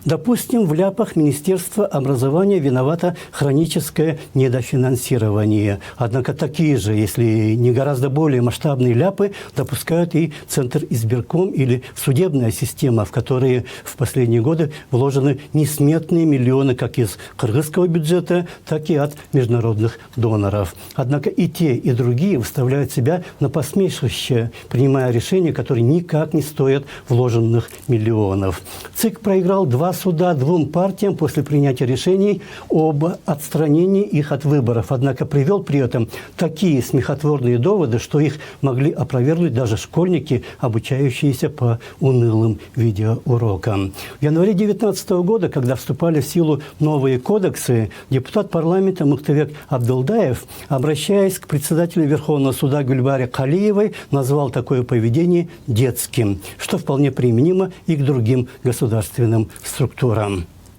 Допустим, в ляпах Министерства образования виновато хроническое недофинансирование. Однако такие же, если не гораздо более масштабные ляпы, допускают и Центр избирком или судебная система, в которые в последние годы вложены несметные миллионы как из кыргызского бюджета, так и от международных доноров. Однако и те, и другие выставляют себя на посмешище, принимая решения, которые никак не стоят вложенных миллионов. ЦИК проиграл 2 суда 2 партиям после принятия решений об отстранении их от выборов. Однако привел при этом такие смехотворные доводы, что их могли опровергнуть даже школьники, обучающиеся по унылым видеоурокам. В январе 2019 года, когда вступали в силу новые кодексы, депутат парламента Мухтабек Абдулдаев, обращаясь к председателю Верховного суда Гульбаре Калиевой, назвал такое поведение детским, что вполне применимо и к другим государственным структурам.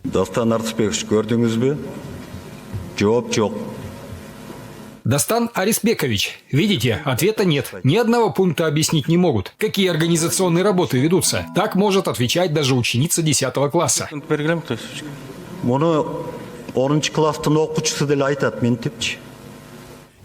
Дастан Арыспекович, көрдіңіз бе? Жооп жоқ. Дастан Арисбекович, видите, ответа нет. Ни одного пункта объяснить не могут. Какие организационные работы ведутся? Так может отвечать даже ученица 10 класса. Мұны 10 класстың оқушысы деп айтады, мен тіпчі.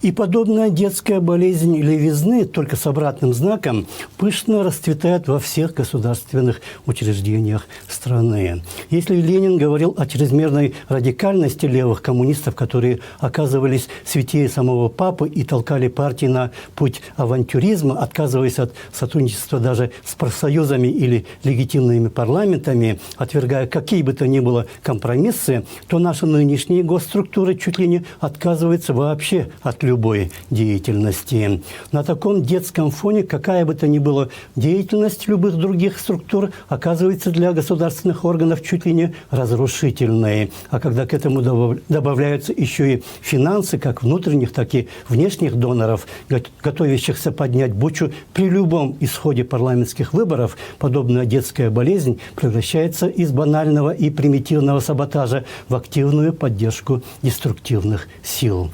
И подобная детская болезнь левизны, только с обратным знаком, пышно расцветает во всех государственных учреждениях страны. Если Ленин говорил о чрезмерной радикальности левых коммунистов, которые оказывались святее самого папы и толкали партии на путь авантюризма, отказываясь от сотрудничества даже с профсоюзами или легитимными парламентами, отвергая какие бы то ни было компромиссы, то наши нынешние госструктуры чуть ли не отказываются вообще от любой деятельности. На таком детском фоне какая бы то ни была деятельность любых других структур оказывается для государственных органов чуть ли не разрушительной. А когда к этому добавляются еще и финансы, как внутренних, так и внешних доноров, готовящихся поднять бучу при любом исходе парламентских выборов, подобная детская болезнь превращается из банального и примитивного саботажа в активную поддержку деструктивных сил.